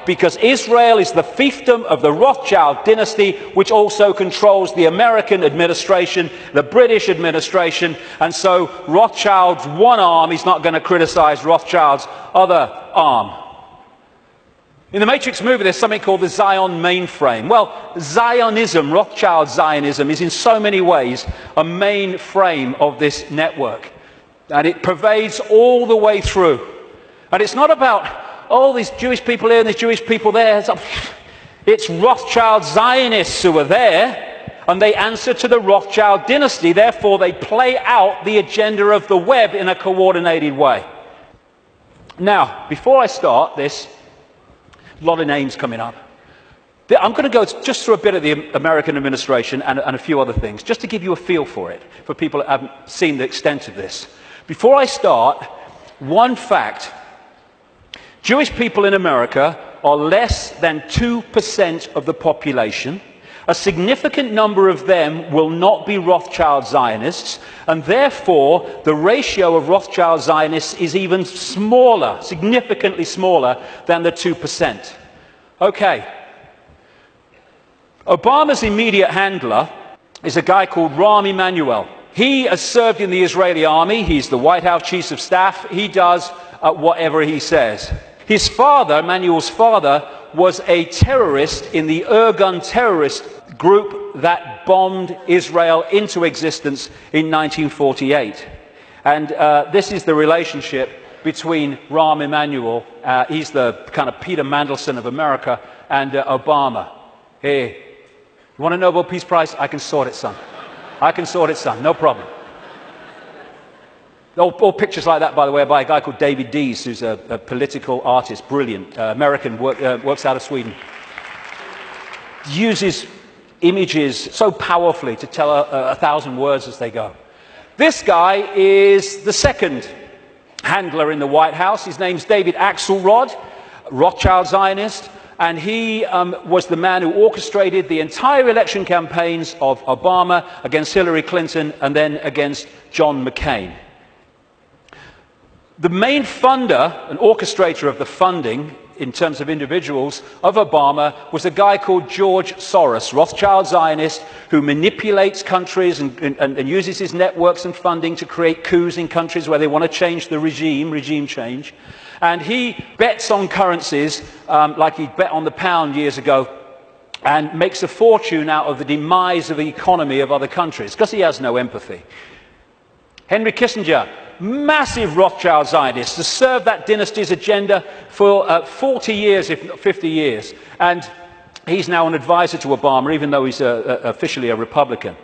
Because Israel is the fiefdom of the Rothschild dynasty, which also controls the American administration, the British administration, and so Rothschild's one arm is not going to criticize Rothschild's other arm. In the Matrix movie, there's something called the Zion mainframe. Well, Zionism, Rothschild Zionism, is in so many ways a mainframe of this network. And it pervades all the way through. And it's not about, oh, these Jewish people here and these Jewish people there. It's Rothschild Zionists who are there, and they answer to the Rothschild dynasty. Therefore, they play out the agenda of the web in a coordinated way. Now, before I start this, a lot of names coming up. I'm going to go just through a bit of the American administration and a few other things, just to give you a feel for it, for people that haven't seen the extent of this. Before I start, one fact. Jewish people in America are less than 2% of the population. A significant number of them will not be Rothschild Zionists, and therefore the ratio of Rothschild Zionists is even smaller, significantly smaller than the 2%. Okay. Obama's immediate handler is a guy called Rahm Emanuel. He has served in the Israeli army. He's the White House Chief of Staff. He does whatever he says. His father, Emanuel's father, was a terrorist in the Irgun terrorist group that bombed Israel into existence in 1948. And this is the relationship between Rahm Emanuel, he's the kind of Peter Mandelson of America, and Obama. Hey, you want a Nobel Peace Prize? I can sort it, son. I can sort it, son. No problem. All pictures like that, by the way, are by a guy called David Dees, who's a political artist, brilliant, American, works out of Sweden. Uses images so powerfully to tell 1,000 words as they go. This guy is the second handler in the White House. His name's David Axelrod, Rothschild Zionist, and he was the man who orchestrated the entire election campaigns of Obama against Hillary Clinton and then against John McCain. The main funder and orchestrator of the funding, in terms of individuals, of Obama was a guy called George Soros, Rothschild Zionist, who manipulates countries and uses his networks and funding to create coups in countries where they want to change the regime change. And he bets on currencies like he bet on the pound years ago and makes a fortune out of the demise of the economy of other countries because he has no empathy. Henry Kissinger, massive Rothschild Zionist, has served that dynasty's agenda for 40 years, if not 50 years. And he's now an advisor to Obama, even though he's officially a Republican.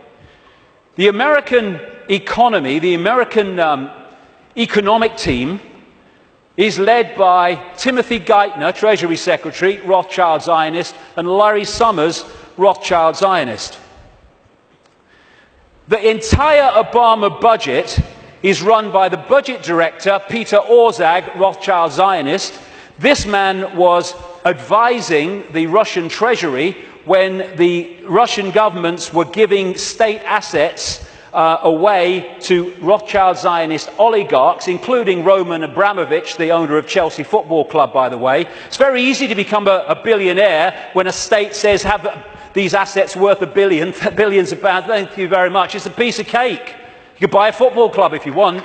The American economy, the American economic team, is led by Timothy Geithner, Treasury Secretary, Rothschild Zionist, and Larry Summers, Rothschild Zionist. The entire Obama budget is run by the budget director, Peter Orszag, Rothschild Zionist. This man was advising the Russian treasury when the Russian governments were giving state assets away to Rothschild Zionist oligarchs, including Roman Abramovich, the owner of Chelsea Football Club, by the way. It's very easy to become a billionaire when a state says, have these assets worth billions of pounds. Thank you very much. It's a piece of cake. You could buy a football club if you want.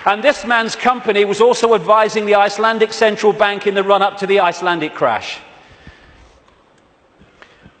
And this man's company was also advising the Icelandic Central Bank in the run-up to the Icelandic crash.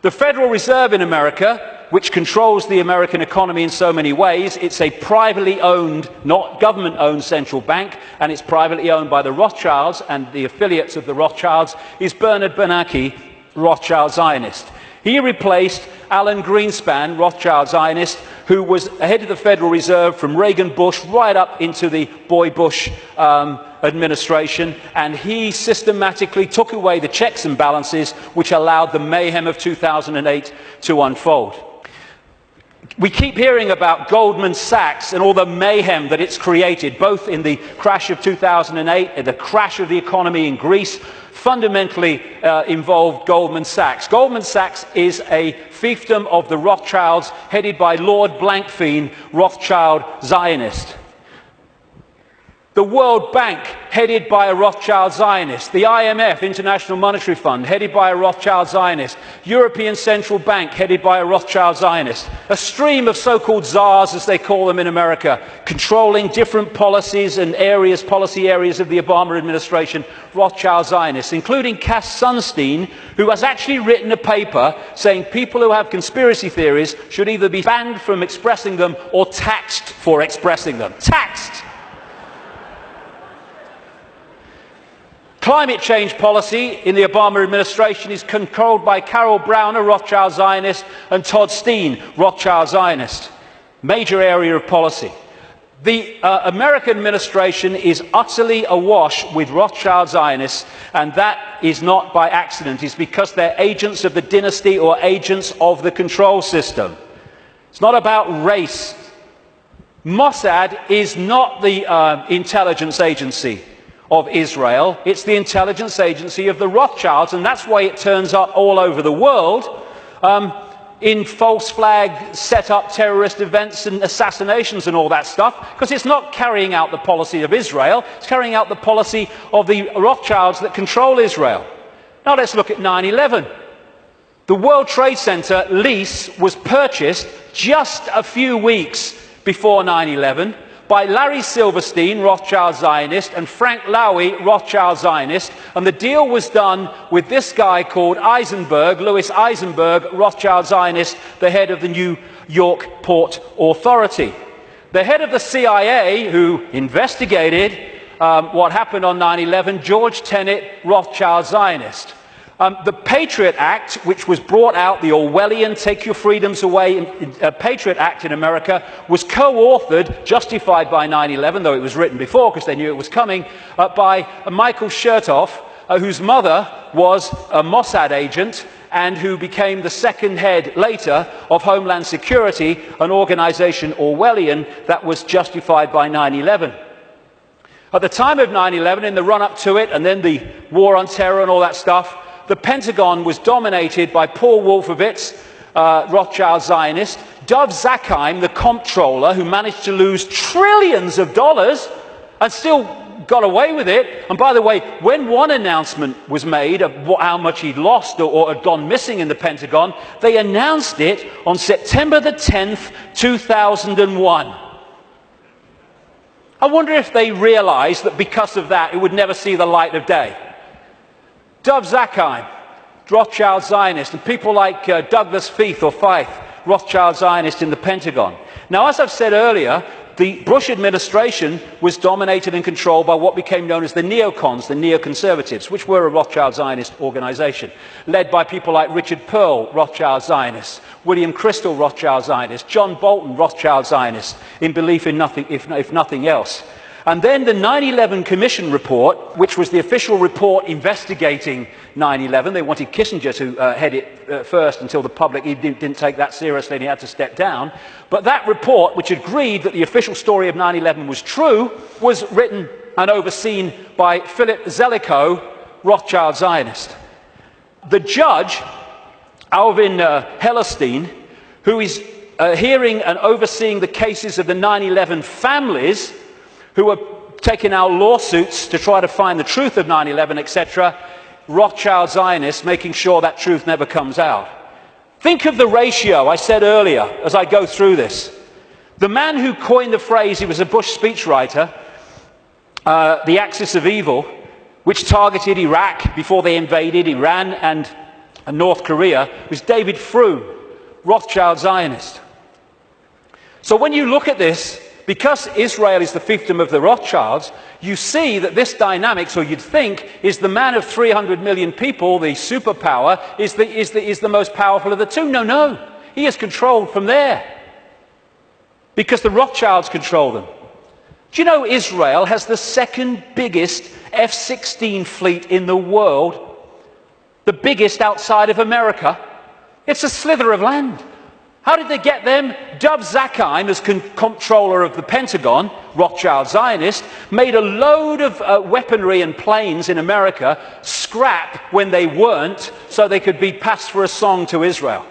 The Federal Reserve in America, which controls the American economy in so many ways, it's a privately owned, not government-owned central bank, and it's privately owned by the Rothschilds and the affiliates of the Rothschilds, is Bernard Bernanke, Rothschild Zionist. He replaced Alan Greenspan, Rothschild Zionist, who was head of the Federal Reserve from Reagan Bush right up into the Boy Bush administration, and he systematically took away the checks and balances which allowed the mayhem of 2008 to unfold. We keep hearing about Goldman Sachs and all the mayhem that it's created, both in the crash of 2008 and the crash of the economy in Greece. Fundamentally involved Goldman Sachs. Goldman Sachs is a fiefdom of the Rothschilds, headed by Lord Blankfein, Rothschild Zionist. The World Bank, headed by a Rothschild Zionist. The IMF, International Monetary Fund, headed by a Rothschild Zionist. European Central Bank, headed by a Rothschild Zionist. A stream of so-called czars, as they call them in America, controlling different policies and areas, policy areas of the Obama administration, Rothschild Zionists, including Cass Sunstein, who has actually written a paper saying people who have conspiracy theories should either be banned from expressing them or taxed for expressing them. Taxed! Climate change policy in the Obama administration is controlled by Carol Browner, Rothschild Zionist, and Todd Steen, Rothschild Zionist. Major area of policy. The American administration is utterly awash with Rothschild Zionists, and that is not by accident. It's because they're agents of the dynasty or agents of the control system. It's not about race. Mossad is not the intelligence agency of Israel. It's the intelligence agency of the Rothschilds, and that's why it turns up all over the world in false flag set up terrorist events and assassinations and all that stuff, because it's not carrying out the policy of Israel, it's carrying out the policy of the Rothschilds that control Israel. Now let's look at 9/11. The World Trade Center lease was purchased just a few weeks before 9/11 by Larry Silverstein, Rothschild Zionist, and Frank Lowy, Rothschild Zionist, and the deal was done with this guy called Eisenberg, Louis Eisenberg, Rothschild Zionist, the head of the New York Port Authority. The head of the CIA, who investigated what happened on 9/11, George Tenet, Rothschild Zionist. The Patriot Act, which was brought out, the Orwellian Take Your Freedoms Away Patriot Act in America, was co-authored, justified by 9/11, though it was written before because they knew it was coming, by Michael Chertoff, whose mother was a Mossad agent and who became the second head later of Homeland Security, an organization Orwellian that was justified by 9/11. At the time of 9/11, in the run-up to it, and then the war on terror and all that stuff, the Pentagon was dominated by Paul Wolfowitz, Rothschild Zionist, Dov Zakheim, the comptroller, who managed to lose trillions of dollars and still got away with it. And by the way, when one announcement was made of how much he'd lost or had gone missing in the Pentagon, they announced it on September the 10th, 2001. I wonder if they realized that because of that, it would never see the light of day. Dov Zakheim, Rothschild Zionist, and people like Douglas Feith or Feith, Rothschild Zionist in the Pentagon. Now, as I've said earlier, the Bush administration was dominated and controlled by what became known as the neocons, the neoconservatives, which were a Rothschild Zionist organization, led by people like Richard Pearl, Rothschild Zionist, William Crystal, Rothschild Zionist, John Bolton, Rothschild Zionist, in belief in nothing, if nothing else. And then the 9/11 Commission report, which was the official report investigating 9/11. They wanted Kissinger to head it first until the public didn't take that seriously and he had to step down. But that report, which agreed that the official story of 9/11 was true, was written and overseen by Philip Zelikow, Rothschild Zionist. The judge, Alvin Hellerstein, who is hearing and overseeing the cases of the 9/11 families, who are taking out lawsuits to try to find the truth of 9/11, etc., Rothschild Zionists, making sure that truth never comes out. Think of the ratio I said earlier as I go through this. The man who coined the phrase, he was a Bush speechwriter, the axis of evil, which targeted Iraq before they invaded Iran and North Korea, was David Frum, Rothschild Zionist. So when you look at this, because Israel is the fiefdom of the Rothschilds, you see that this dynamics, or you'd think, is the man of 300 million people, the superpower, is the most powerful of the two. No. He is controlled from there. Because the Rothschilds control them. Do you know Israel has the second biggest F-16 fleet in the world? The biggest outside of America? It's a slither of land. How did they get them? Dov Zakheim, as comptroller of the Pentagon, Rothschild Zionist, made a load of weaponry and planes in America scrap when they weren't, so they could be passed for a song to Israel.